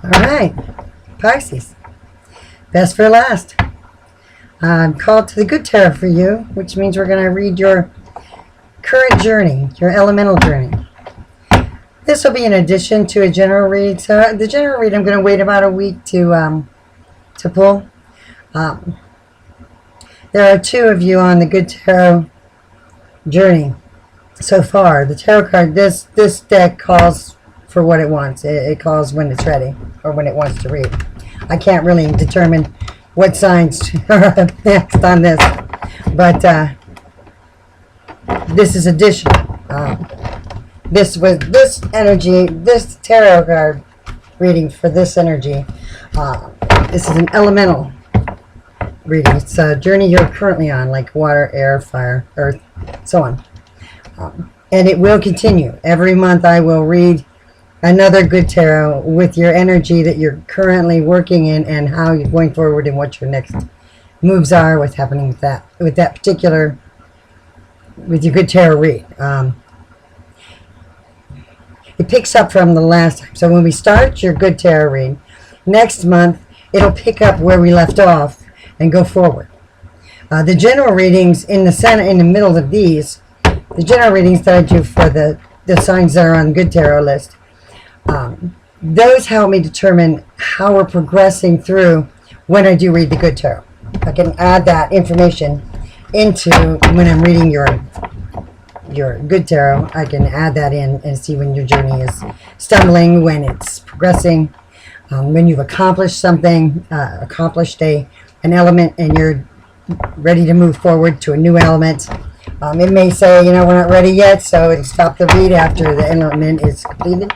All right, Pisces. Best for last. I'm called to the good tarot for you, which means we're going to read your current journey, your elemental journey. This will be in addition to a general read. So the general read, I'm going to wait about a week to pull. There are two of you on the good tarot journey so far. The tarot card, this deck calls for what it wants. It calls when it's ready or when it wants to read. I can't really determine what signs are next on this, but this is additional. This energy, this tarot card reading for this energy. This is an elemental reading. It's a journey you're currently on, like water, air, fire, earth, so on. And it will continue. Every month I will read another good tarot with your energy that you're currently working in and how you're going forward and what your next moves are, what's happening with that particular, with your good tarot read. It picks up from the last time. So when we start your good tarot read, next month it'll pick up where we left off and go forward. The general readings in the center, in the middle of these, the general readings that I do for the signs that are on the good tarot list, those help me determine how we're progressing through when I do read the good tarot. I can add that information into when I'm reading your good tarot. I can add that in and see when your journey is stumbling, when it's progressing, when you've accomplished something, accomplished an element, and you're ready to move forward to a new element. It may say, we're not ready yet, so it'll stop the read after the element is completed.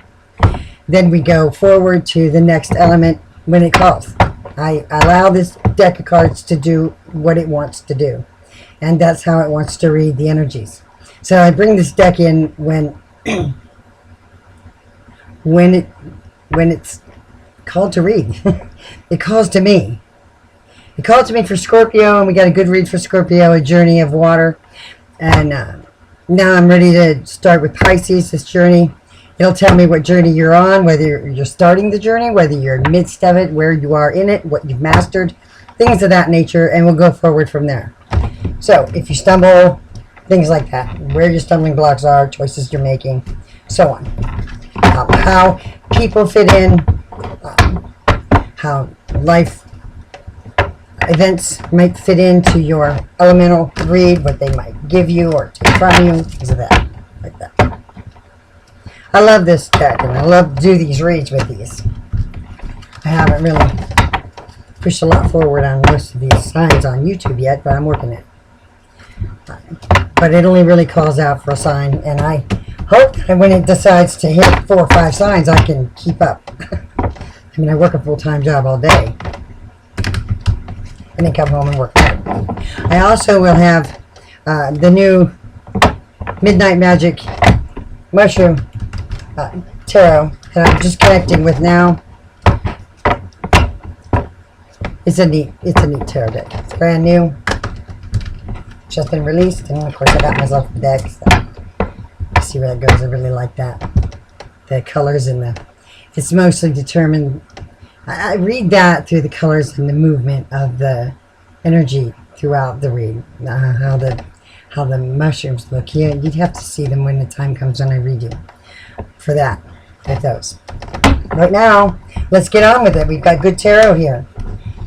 Then we go forward to the next element when it calls. I allow this deck of cards to do what it wants to do. And that's how it wants to read the energies. So I bring this deck in when it's called to read. It calls to me. It called to me for Scorpio, and we got a good read for Scorpio, a journey of water. And now I'm ready to start with Pisces, this journey. It'll tell me what journey you're on, whether you're starting the journey, whether you're in the midst of it, where you are in it, what you've mastered, things of that nature, and we'll go forward from there. So if you stumble, things like that, where your stumbling blocks are, choices you're making, so on. How people fit in, how life events might fit into your elemental read, what they might give you or take from you, things of that, like that. I love this deck, and I love to do these reads with these. I haven't really pushed a lot forward on most of these signs on YouTube yet, but I'm working it. But it only really calls out for a sign, and I hope that when it decides to hit 4 or 5 signs, I can keep up. I mean, I work a full-time job all day, and then come home and work. I also will have the new Midnight Magic Mushroom tarot that I'm just connecting with now. It's a neat tarot deck. It's brand new, just been released, and of course I got myself a deck. So see where that goes. I really like that. The colors and it's mostly determined. I read that through the colors and the movement of the energy throughout the read. How the mushrooms look. You'd have to see them when the time comes when I read you for that, with those. Right now, let's get on with it. We've got good tarot here.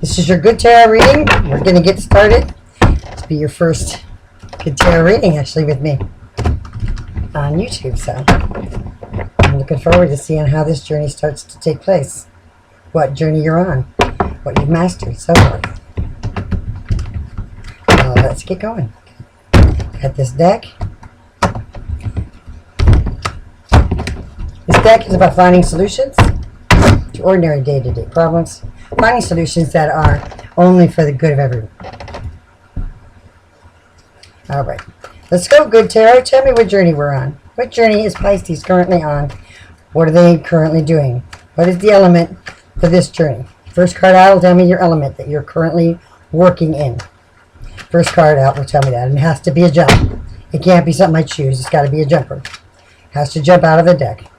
This is your good tarot reading. We're going to get started. This will be your first good tarot reading, actually, with me on YouTube. So I'm looking forward to seeing how this journey starts to take place. What journey you're on, what you've mastered, so forth. Let's get going. Got this deck. This deck is about finding solutions to ordinary day-to-day problems, finding solutions that are only for the good of everyone. All right, let's go, good tarot. Tell me what journey we're on. What journey is Pisces currently on? What are they currently doing? What is the element for this journey? First card out will tell me your element that you're currently working in. First card out will tell me that, and it has to be a jump. It can't be something I choose. It's got to be a jumper. It has to jump out of the deck.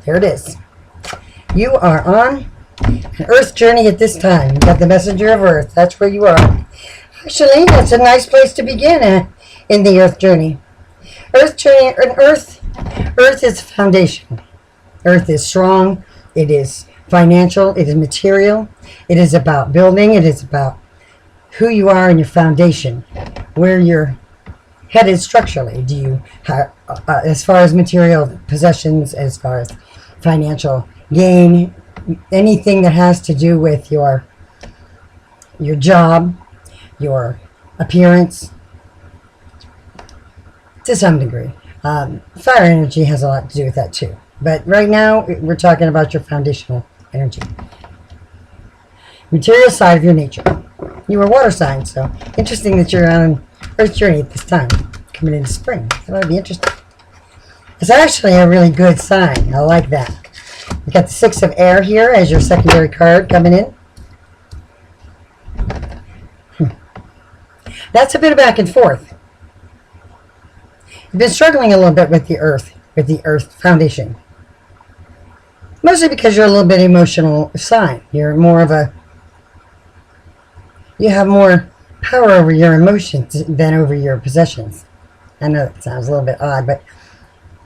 Here it is. You are on an Earth journey at this time. You got the messenger of Earth. That's where you are. Actually, that's a nice place to begin in the Earth journey. Earth is foundation. Earth is strong. It is financial. It is material. It is about building. It is about who you are and your foundation, where you're headed structurally. Do you have, as far as material possessions, as far as financial gain, anything that has to do with your job, your appearance, to some degree. Fire energy has a lot to do with that too. But right now, we're talking about your foundational energy. Material side of your nature. You are water sign, so interesting that you're on an Earth journey at this time, coming into spring. That would be interesting. It's actually a really good sign. I like that. You got the Six of Air here as your secondary card coming in. That's a bit of back and forth. You've been struggling a little bit with the Earth foundation. Mostly because you're a little bit emotional sign. You're more of a, you have more power over your emotions than over your possessions. I know that sounds a little bit odd, but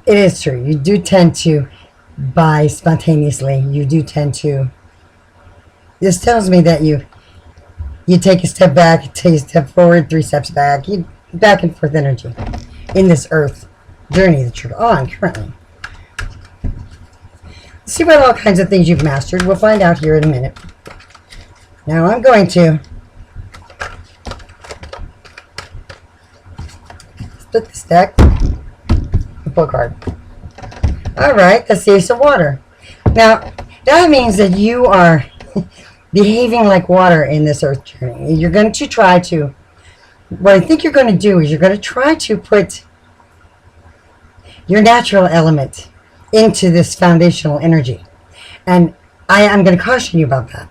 it is true. You do tend to buy spontaneously. You do tend to, this tells me that you take a step back, take a step forward, 3 steps back. You back and forth energy in this Earth journey that you're on currently. Let's see what all kinds of things you've mastered. We'll find out here in a minute. Now I'm going to split this deck and pull a card. Alright, that's the Ace of Water. Now, that means that you are behaving like water in this Earth journey. You're going to try to, what I think you're going to do is you're going to try to put your natural element into this foundational energy. And I'm going to caution you about that.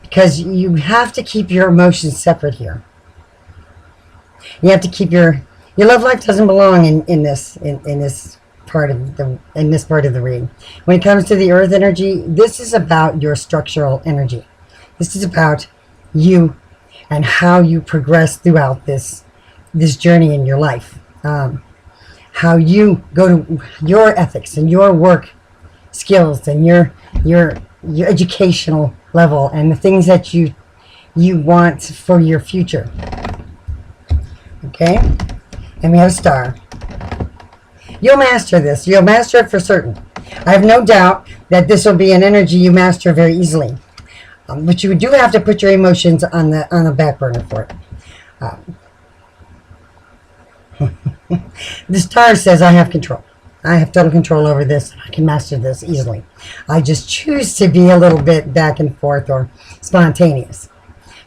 Because you have to keep your emotions separate here. You have to keep your love life doesn't belong in this part of the reading. When it comes to the Earth energy, this is about your structural energy. This is about you and how you progress throughout this journey in your life. How you go to your ethics and your work skills and your educational level and the things that you want for your future. Okay? And we have a star. You'll master this. You'll master it for certain. I have no doubt that this will be an energy you master very easily. But you do have to put your emotions on the back burner for it. The star says, I have control. I have total control over this. I can master this easily. I just choose to be a little bit back and forth or spontaneous.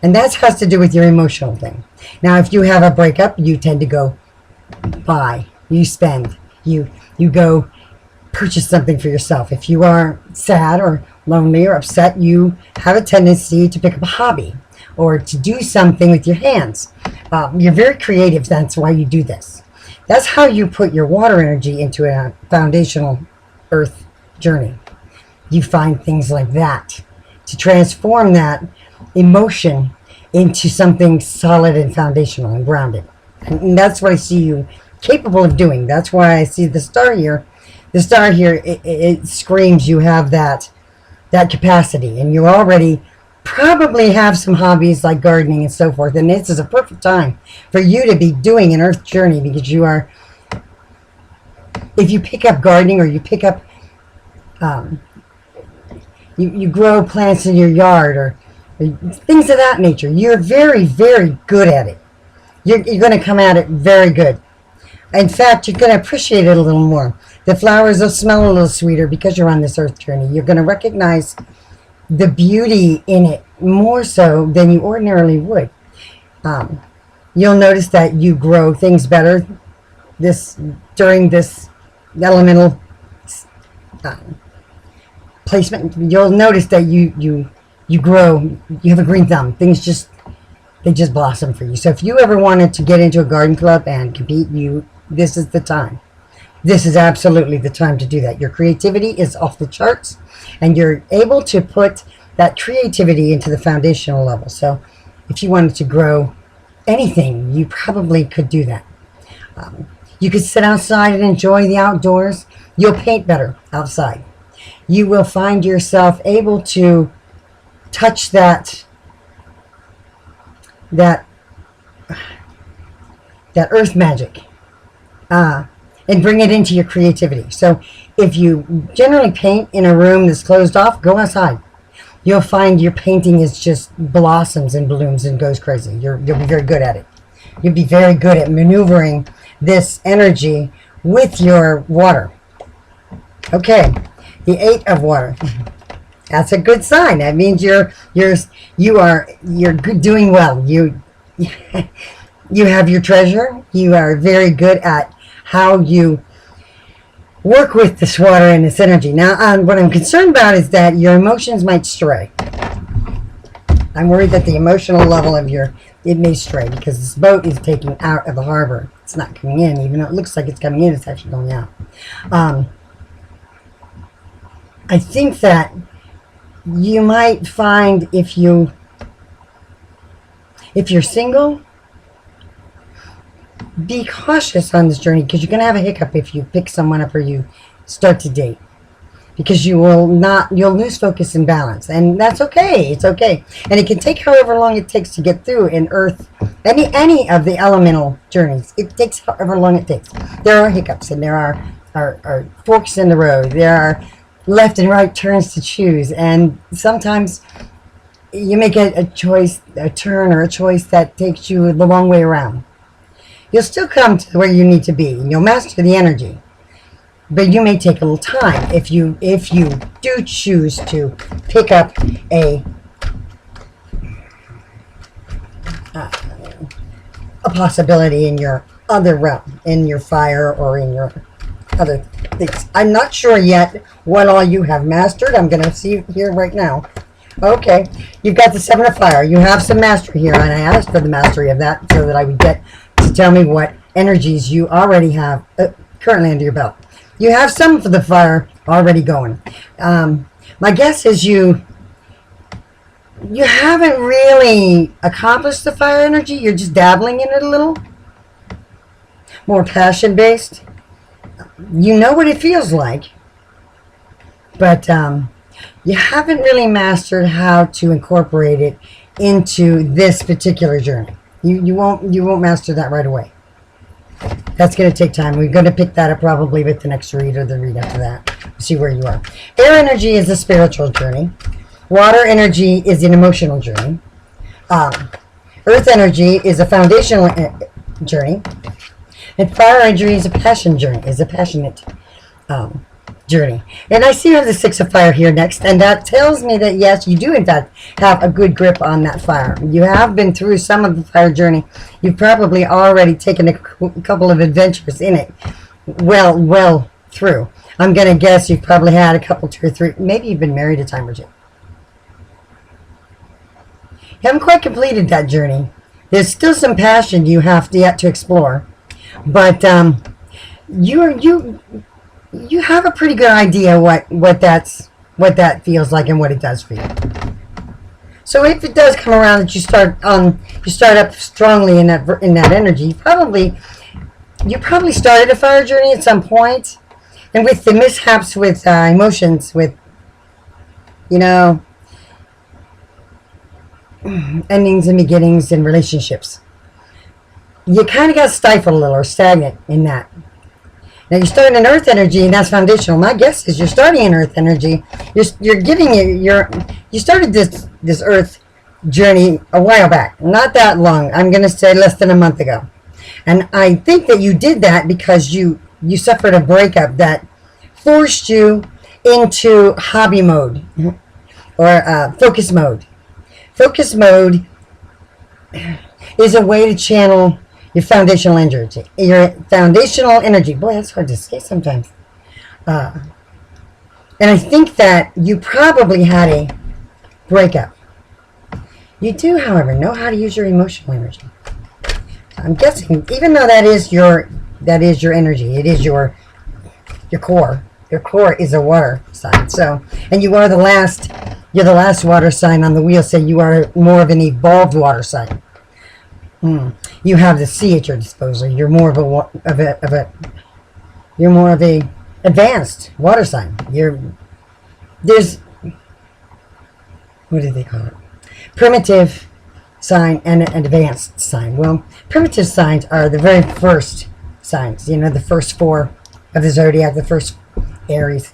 And that has to do with your emotional thing. Now, if you have a breakup, you tend to go buy. You spend. You go purchase something for yourself. If you are sad or lonely or upset, you have a tendency to pick up a hobby or to do something with your hands. You're very creative. That's why you do this. That's how you put your water energy into a foundational Earth journey. You find things like that to transform that emotion into something solid and foundational and grounded. And that's what I see you capable of doing. That's why I see the star here. The star here, it screams you have that capacity, and you already probably have some hobbies like gardening and so forth, and this is a perfect time for you to be doing an Earth journey, because you are, if you pick up gardening or you pick up you grow plants in your yard or things of that nature, you're very, very good at it. You're going to come at it very good. In fact, you're going to appreciate it a little more. The flowers will smell a little sweeter because you're on this Earth journey. You're going to recognize the beauty in it more so than you ordinarily would. You'll notice that you grow things better during this elemental placement. You'll notice that you grow. You have a green thumb. Things just blossom for you. So if you ever wanted to get into a garden club and compete, this is the time. this is absolutely the time to do that. Your creativity is off the charts, and you're able to put that creativity into the foundational level. So if you wanted to grow anything, you probably could do that. You could sit outside and enjoy the outdoors. You'll paint better outside. You will find yourself able to touch that earth magic, and bring it into your creativity. So if you generally paint in a room that's closed off, go outside. You'll find your painting is just blossoms and blooms and goes crazy. You'll be very good at it. You'll be very good at maneuvering this energy with your water. Okay, the 8 of water. That's a good sign. That means you're doing well. You have your treasure. You are very good at how you work with this water and this energy. Now, what I'm concerned about is that your emotions might stray. I'm worried that the emotional level of it may stray, because this boat is taking out of the harbor. It's not coming in, even though it looks like it's coming in, it's actually going out. I think that you might find if you're single, be cautious on this journey, because you're going to have a hiccup if you pick someone up or you start to date, because you'll lose focus and balance, and that's okay. It's okay, and it can take however long it takes to get through in Earth, any of the elemental journeys. It takes however long it takes. There are hiccups, and there are forks in the road. There are left and right turns to choose, and sometimes you make a turn or a choice that takes you the long way around. You'll still come to where you need to be, and you'll master the energy, but you may take a little time if you do choose to pick up a possibility in your other realm, in your fire or in your other things. I'm not sure yet what all you have mastered. I'm going to see here right now. Okay, you've got the 7 of fire. You have some mastery here, and I asked for the mastery of that so that I would get to tell me what energies you already have currently under your belt. You have some for the fire already going. My guess is you haven't really accomplished the fire energy. You're just dabbling in it a little. More passion-based. You know what it feels like, but you haven't really mastered how to incorporate it into this particular journey. You won't master that right away. That's going to take time. We're going to pick that up probably with the next read or the read after that. See where you are. Air energy is a spiritual journey. Water energy is an emotional journey. Earth energy is a foundational journey. And fire energy is a passionate journey. And I see you have the 6 of fire here next, and that tells me that yes, you do in fact have a good grip on that fire. You have been through some of the fire journey. You've probably already taken a couple of adventures in it. Well through. I'm going to guess you've probably had a couple, 2 or 3, maybe you've been married a time or 2. You haven't quite completed that journey. There's still some passion you have yet to explore, but you have a pretty good idea what that feels like and what it does for you. So if it does come around that you start up strongly in that energy, you probably started a fire journey at some point, and with the mishaps with emotions, with endings and beginnings in relationships, you kind of got stifled a little or stagnant in that. Now you're starting in earth energy, and that's foundational. My guess is you're starting in earth energy. You're getting you started this earth journey a while back, not that long. I'm going to say less than a month ago, and I think that you did that because you suffered a breakup that forced you into hobby mode or focus mode. Focus mode is a way to channel your foundational energy. Boy, that's hard to say sometimes. And I think that you probably had a breakup. You do, however, know how to use your emotional energy. I'm guessing, even though that is your energy, it is your your core. Your core is a water sign. So, and you are the last. You're the last water sign on the wheel. So you are more of an evolved water sign. You have the sea at your disposal. You're more you're more of a advanced water sign. There's what do they call it? Primitive sign and an advanced sign. Well, primitive signs are the very first signs. You know, the first four of the zodiac. The first Aries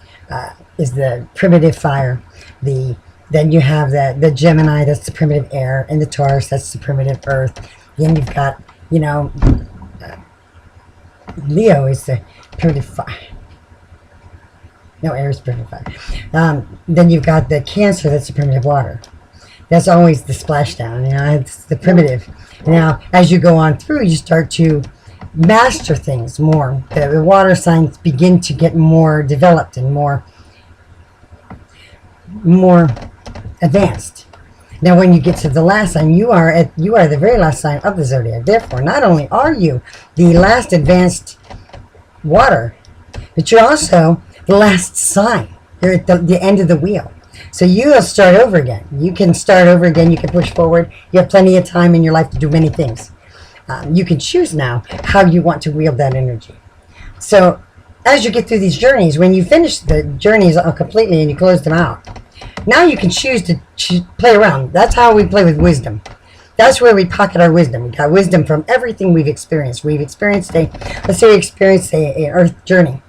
is the primitive fire. Then you have the Gemini, that's the primitive air, and the Taurus, that's the primitive earth. Then you've got, Leo is the primitive fire. No, air is primitive fire. Then you've got the Cancer, that's the primitive water. That's always the splashdown, it's the primitive. Now, as you go on through, you start to master things more. The water signs begin to get more developed and more advanced. Now, when you get to the last sign, you are the very last sign of the zodiac. Therefore, not only are you the last advanced water, but you're also the last sign. You're at the end of the wheel. So you'll start over again. You can start over again. You can push forward. You have plenty of time in your life to do many things. You can choose now how you want to wield that energy. So as you get through these journeys, when you finish the journeys completely and you close them out, now you can choose to play around. That's how we play with wisdom. That's where we pocket our wisdom. We got wisdom from everything we've experienced. Let's say we experienced an earth journey.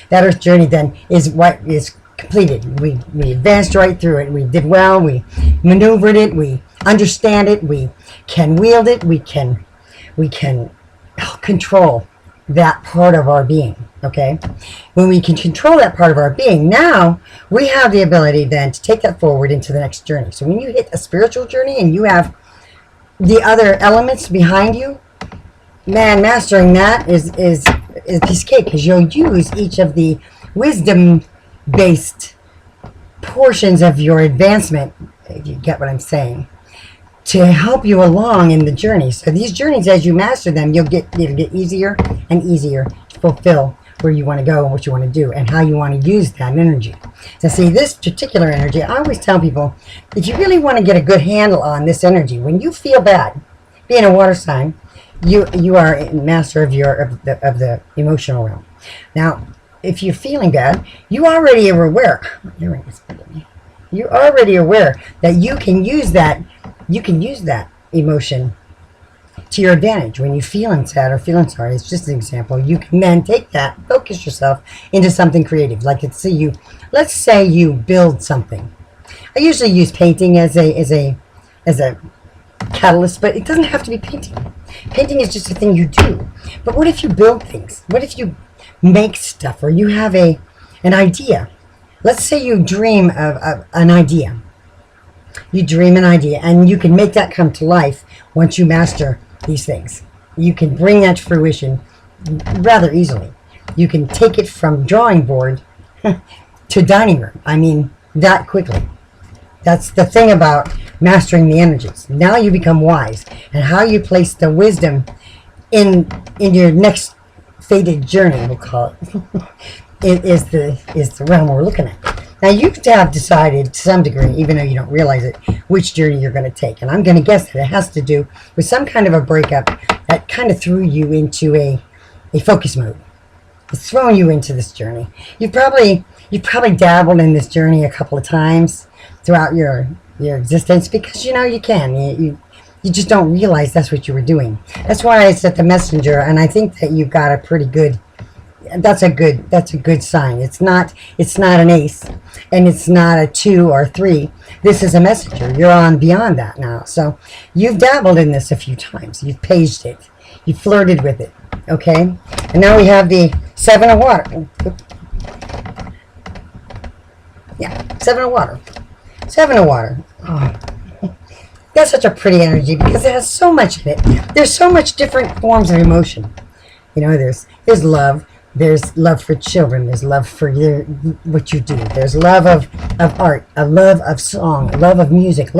That earth journey then is what is completed. We advanced right through it. We did well. We maneuvered it. We understand it. We can wield it. We can control that part of our being. Okay, when we can control that part of our being, now we have the ability then to take that forward into the next journey. So when you hit a spiritual journey and you have the other elements behind you, man, mastering that is a piece of cake, because you'll use each of the wisdom-based portions of your advancement, if you get what I'm saying, to help you along in the journey. So these journeys, as you master them, it'll get easier and easier to fulfill where you want to go and what you want to do and how you want to use that energy. So see, this particular energy, I always tell people, if you really want to get a good handle on this energy, when you feel bad, being a water sign, you are a master of the emotional realm. Now, if you're feeling bad, you already are aware. You're already aware that you can use that emotion to your advantage. When you're feeling sad or feeling sorry, it's just an example. You can then take that, focus yourself into something creative. Like let's say you build something. I usually use painting as a catalyst, but it doesn't have to be painting. Painting is just a thing you do. But what if you build things? What if you make stuff, or you have an idea? Let's say you dream of an idea. You dream an idea, and you can make that come to life once you master these things. You can bring that to fruition rather easily. You can take it from drawing board to dining room. I mean, that quickly. That's the thing about mastering the energies. Now you become wise, and how you place the wisdom in your next fated journey, we'll call it, is the realm we're looking at. Now you have decided to some degree, even though you don't realize it, which journey you're going to take. And I'm going to guess that it has to do with some kind of a breakup that kind of threw you into a focus mode. It's throwing you into this journey. You've probably dabbled in this journey a couple of times throughout your existence, because you can. You just don't realize that's what you were doing. That's why it's at the messenger, and I think that you've got a pretty good. That's a good sign. It's not an ace, and it's not a 2 or 3. This is a messenger. You're on beyond that now. So you've dabbled in this a few times. You've paged it. You flirted with it. Okay? And now we have the 7 of water. Yeah, 7 of water. 7 of water. Oh. That's such a pretty energy because it has so much in it. There's so much different forms of emotion. There's love. There's love for children. There's love for what you do. There's love of art, a love of song, a love of music,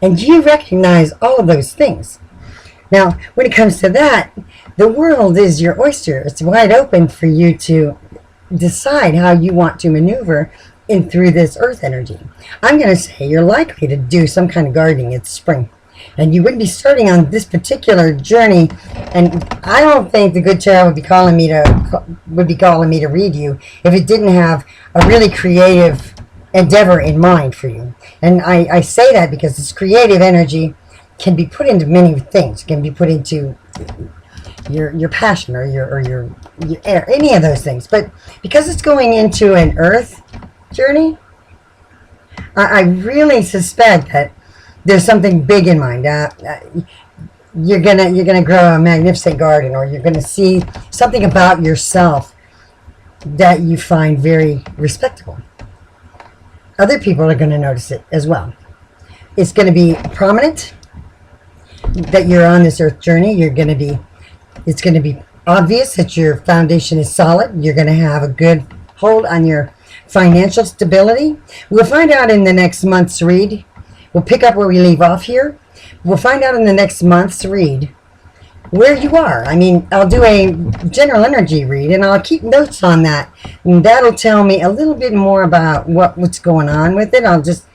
and you recognize all of those things. Now, when it comes to that, the world is your oyster. It's wide open for you to decide how you want to maneuver in through this earth energy. I'm going to say you're likely to do some kind of gardening. It's spring. And you wouldn't be starting on this particular journey. And I don't think the good tarot would be calling me to read you if it didn't have a really creative endeavor in mind for you. And I say that because this creative energy can be put into many things. It can be put into your passion or your air, any of those things. But because it's going into an earth journey, I really suspect that there's something big in mind. You're gonna grow a magnificent garden, or you're gonna see something about yourself that you find very respectable. Other people are gonna notice it as well. It's gonna be prominent that you're on this earth journey. It's gonna be obvious that your foundation is solid. You're gonna have a good hold on your financial stability. We'll find out in the next month's read. We'll pick up where we leave off here. We'll find out in the next month's read where you are. I mean, I'll do a general energy read, and I'll keep notes on that. And that'll tell me a little bit more about what's going on with it. I'll just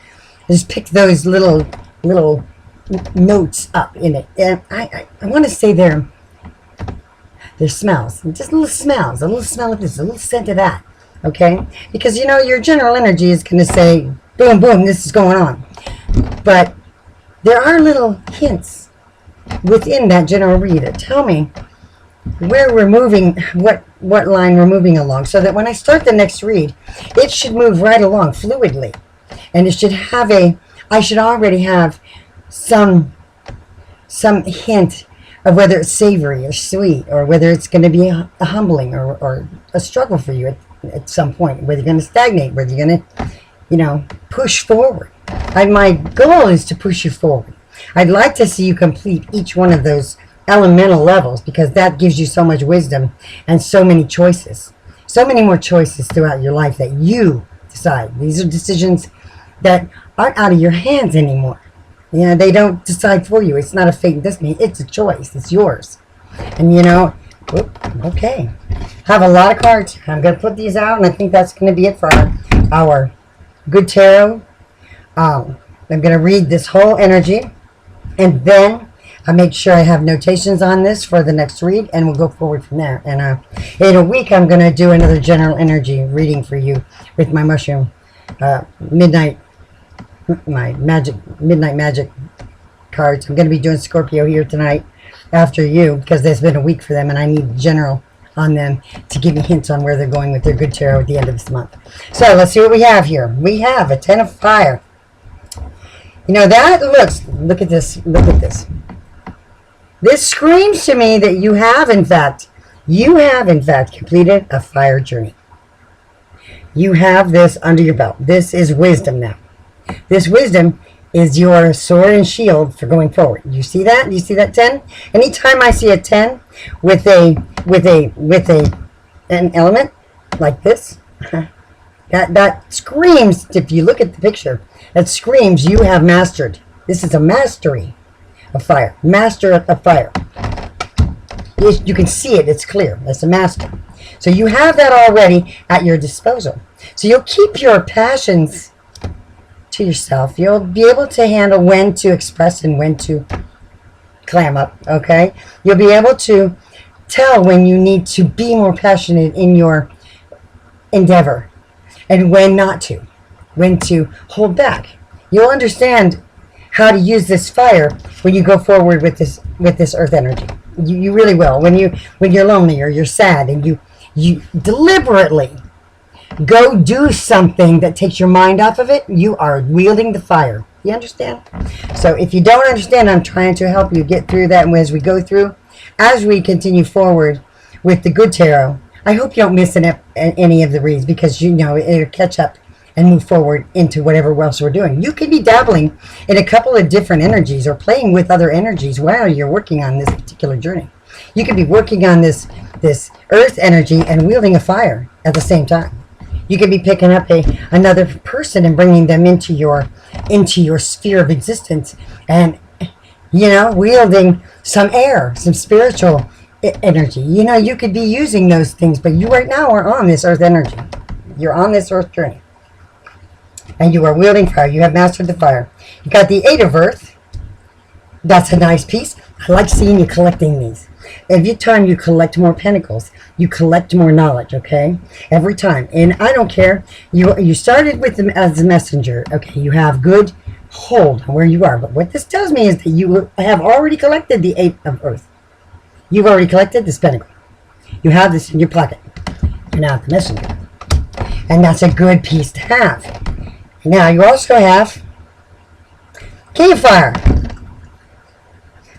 pick those little notes up in it. And I want to say there's smells. Just little smells. A little smell of this, a little scent of that. Okay? Because, your general energy is going to say, boom, boom, this is going on. But there are little hints within that general read that tell me where we're moving, what line we're moving along, so that when I start the next read, it should move right along fluidly. And it should have I should already have some hint of whether it's savory or sweet, or whether it's going to be a humbling or a struggle for you at some point, whether you're going to stagnate, whether you're going to, push forward. My goal is to push you forward. I'd like to see you complete each one of those elemental levels, because that gives you so much wisdom and so many choices. So many more choices throughout your life that you decide. These are decisions that aren't out of your hands anymore. They don't decide for you. It's not a fate and destiny. It's a choice. It's yours. And okay. Have a lot of cards. I'm going to put these out, and I think that's going to be it for our good tarot. I'm going to read this whole energy, and then I'll make sure I have notations on this for the next read, and we'll go forward from there. And in a week, I'm going to do another general energy reading for you with my mushroom midnight magic cards. I'm going to be doing Scorpio here tonight after you, because there's been a week for them, and I need general on them to give me hints on where they're going with their good tarot at the end of this month. So let's see what we have here. We have a 10 of fire. Look at this. This screams to me that you have in fact completed a fire journey. You have this under your belt. This is wisdom now. This wisdom is your sword and shield for going forward. You see that? You see that 10? Anytime I see a 10 with an element like this, that screams, if you look at the picture, that screams you have mastered. This is a mastery of fire. Master of fire. You can see it. It's clear. That's a master. So you have that already at your disposal. So you'll keep your passions to yourself. You'll be able to handle when to express and when to clam up. Okay? You'll be able to tell when you need to be more passionate in your endeavor, and when not to, when to hold back. You'll understand how to use this fire when you go forward with this earth energy. You really will. When you're lonely or you're sad, and you deliberately go do something that takes your mind off of it, you are wielding the fire. You understand? So if you don't understand, I'm trying to help you get through that. And as we go through, as we continue forward with the good tarot, I hope you don't miss any of the reads, because it'll catch up and move forward into whatever else we're doing. You could be dabbling in a couple of different energies, or playing with other energies while you're working on this particular journey. You could be working on this earth energy and wielding a fire at the same time. You could be picking up another person and bringing them into your sphere of existence, and wielding some air, some spiritual energy. You know, you could be using those things, but you right now are on this earth energy. You're on this earth journey. And you are wielding fire. You have mastered the fire. You got the 8 of earth. That's a nice piece. I like seeing you collecting these. Every time you collect more pentacles, you collect more knowledge, okay? Every time. And I don't care. You started with them as a messenger. Okay, you have good hold on where you are. But what this tells me is that you have already collected the 8 of earth. You've already collected this pentacle. You have this in your pocket. You're now the messenger. And that's a good piece to have. Now you also have King of Fire.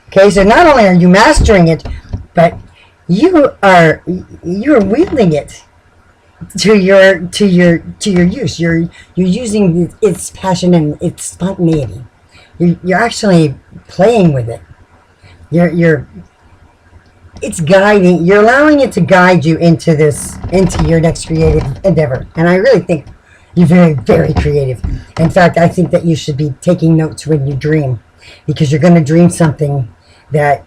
Okay, so not only are you mastering it, but you're wielding it to your use. You're using its passion and its spontaneity. You're actually playing with it. It's guiding. You're allowing it to guide you into your next creative endeavor. And I really think you're very, very creative. In fact, I think that you should be taking notes when you dream, because you're going to dream something that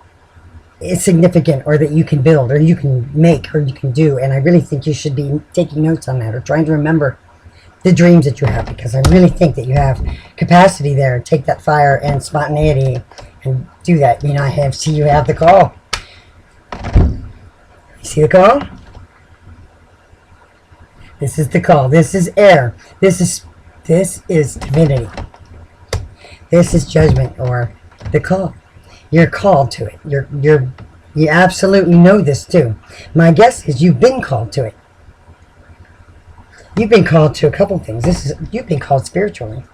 is significant, or that you can build, or you can make, or you can do. And I really think you should be taking notes on that, or trying to remember the dreams that you have, because I really think that you have capacity there. Take that fire and spontaneity and do that. You know, you have the call. You see the call? This is the call. This is air. This is divinity. This is judgment, or the call. You're called to it. You absolutely know this too. My guess is you've been called to it. You've been called to a couple things. You've been called spiritually.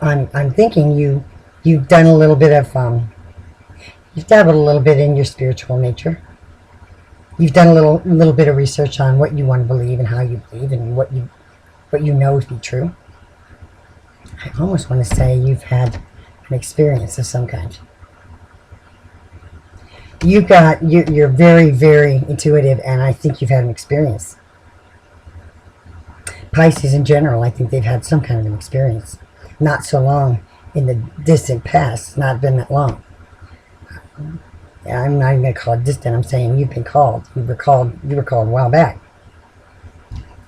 I'm thinking you've done a little bit of you've dabbled a little bit in your spiritual nature. You've done a little bit of research on what you want to believe and how you believe and what you know to be true. I almost want to say you've had an experience of some kind. You're very, very intuitive, and I think you've had an experience. Pisces in general, I think they've had some kind of an experience. Not so long in the distant past. It's not been that long. I'm not even going to call it distant. I'm saying you've been called. You were called a while back.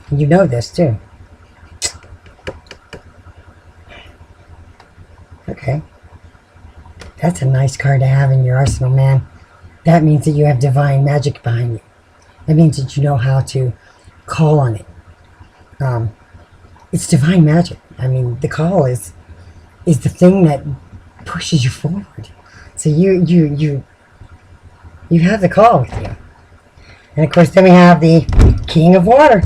You know this too. Okay. That's a nice card to have in your arsenal, man. That means that you have divine magic behind you. That means that you know how to call on it. It's divine magic. I mean, the call is the thing that pushes you forward. So you have the call with you. And of course, then we have the King of Water.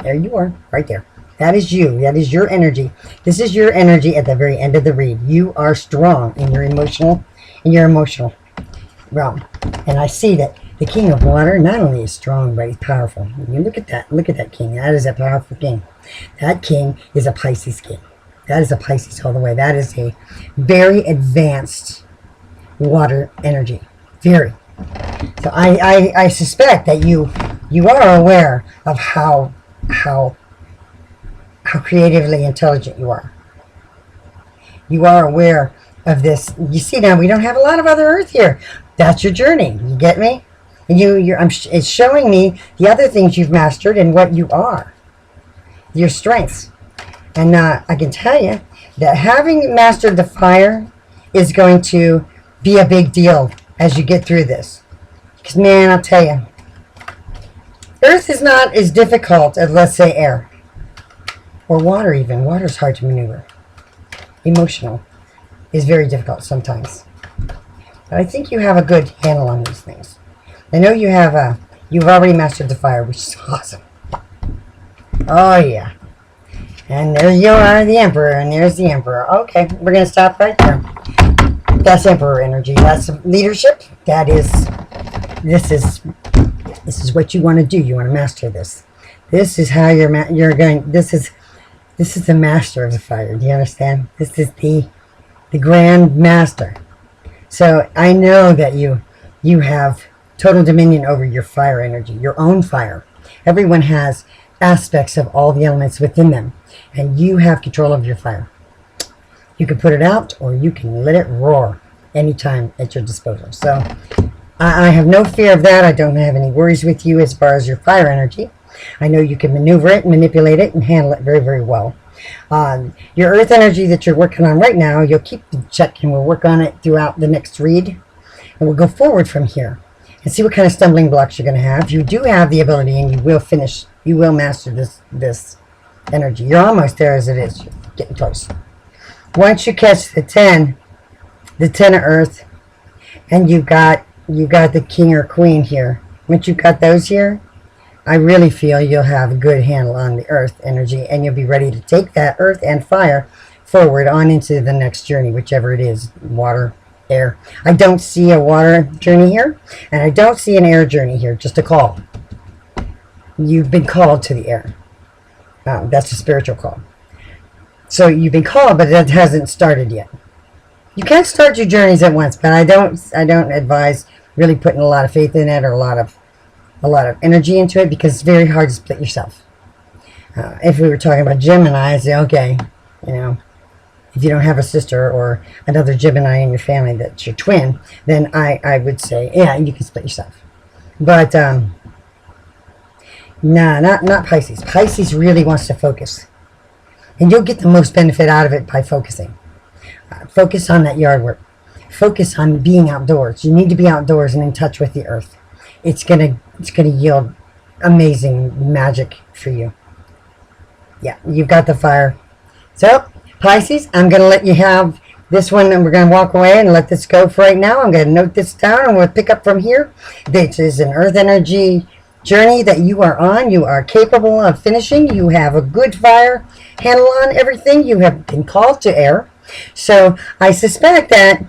There you are, right there. That is you. That is your energy. This is your energy at the very end of the read. You are strong in your emotional realm. And I see that the King of Water not only is strong, but he's powerful. You look at that. Look at that king. That is a powerful king. That king is a Pisces king. That is a Pisces all the way. That is a very advanced water energy. Very. So I suspect that you are aware of how creatively intelligent you are. You are aware of this. You see, now we don't have a lot of other earth here. That's your journey. You get me? And it's showing me the other things you've mastered and what you are, your strengths. And I can tell you that having mastered the fire is going to be a big deal as you get through this. Because, man, I'll tell you, earth is not as difficult as, let's say, air. Or water even. Water is hard to maneuver. Emotional is very difficult sometimes. But I think you have a good handle on these things. I know you've already mastered the fire, which is awesome. Oh, yeah. And there you are, the Emperor, and there's the Emperor. Okay, we're going to stop right there. That's Emperor energy. That's leadership. This is what you want to do. You want to master this. This is how you're going. This is the master of the fire. Do you understand? This is the grand master. So I know that you have total dominion over your fire energy, your own fire. Everyone has aspects of all the elements within them, and you have control of your fire. You can put it out, or you can let it roar. anytime at your disposal. So I have no fear of that. I don't have any worries with you as far as your fire energy. I know you can maneuver it, manipulate it, and handle it very, very well. Your earth energy that you're working on right now, you'll keep checking. We'll work on it throughout the next read, and we'll go forward from here and see what kind of stumbling blocks you're going to have. You do have the ability, and you will finish. You will master this energy. You're almost there as it is. You're getting close. Once you catch the 10 of earth, and you've got the king or queen here. Once you've got those here, I really feel you'll have a good handle on the earth energy, and you'll be ready to take that earth and fire forward on into the next journey, whichever it is, water, air. I don't see a water journey here, and I don't see an air journey here, just a call. You've been called to the air. That's a spiritual call. So you've been called, but it hasn't started yet. You can start your journeys at once, but I don't advise really putting a lot of faith in it or a lot of energy into it, because it's very hard to split yourself. If we were talking about Gemini, I'd say, okay, if you don't have a sister or another Gemini in your family that's your twin, then I would say, yeah, you can split yourself. But nah, not Pisces. Pisces really wants to focus, and you'll get the most benefit out of it by focusing. Focus on that yard work. Focus on being outdoors. You need to be outdoors and in touch with the earth. It's gonna yield amazing magic for you. Yeah, you've got the fire. So, Pisces, I'm gonna let you have this one, and we're gonna walk away and let this go for right now. I'm gonna note this down, and we'll pick up from here. This is an earth energy journey that you are on. You are capable of finishing. You have a good fire handle on everything. You have been called to air. So I suspect that,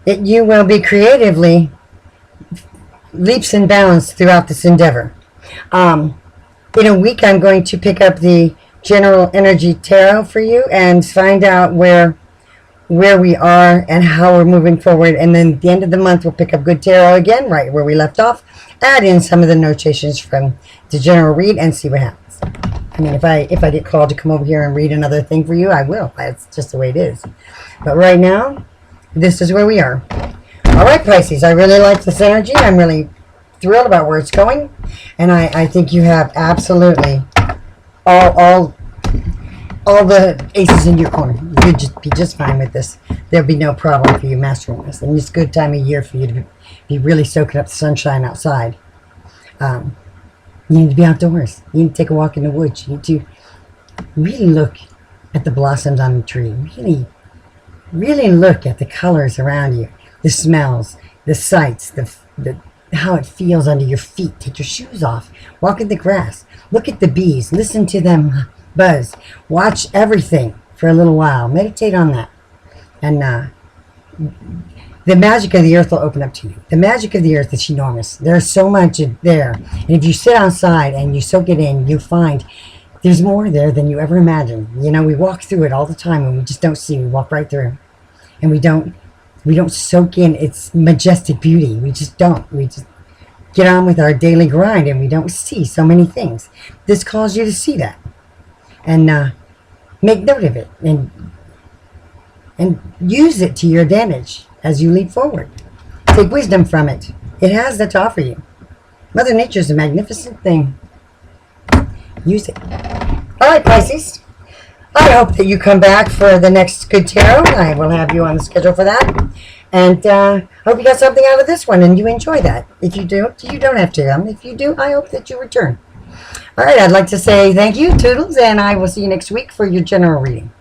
you will be creatively leaps and bounds throughout this endeavor. In a week, I'm going to pick up the general energy tarot for you and find out where we are and how we're moving forward. And then at the end of the month, we'll pick up good tarot again, right where we left off. Add in some of the notations from the general read and see what happens. I mean, if I get called to come over here and read another thing for you, I will. That's just the way it is. But right now, this is where we are. All right, Pisces, I really like this energy. I'm really thrilled about where it's going. And I think you have absolutely all the aces in your corner. You'd just be just fine with this. There'll be no problem for you mastering this. And it's a good time of year for you to be really soaking up the sunshine outside. You need to be outdoors. You need to take a walk in the woods. You need to really look at the blossoms on the tree. Really look at the colors around you, the smells, the sights, the how it feels under your feet. Take your shoes off. Walk in the grass. Look at the bees. Listen to them buzz. Watch everything for a little while. Meditate on that. And the magic of the earth will open up to you. The magic of the earth is enormous. There's so much there. And if you sit outside and you soak it in, you find there's more there than you ever imagined. We walk through it all the time and we just don't see. We walk right through. And we don't soak in its majestic beauty. We just don't. We just get on with our daily grind and we don't see so many things. This calls you to see that. And make note of it. And use it to your advantage as you leap forward. Take wisdom from it. It has that to offer you. Mother Nature is a magnificent thing. Use it. All right, Pisces. I hope that you come back for the next Good Tarot. I will have you on the schedule for that. And I hope you got something out of this one and you enjoy that. If you do, you don't have to. If you do, I hope that you return. All right, I'd like to say thank you, Toodles, and I will see you next week for your general reading.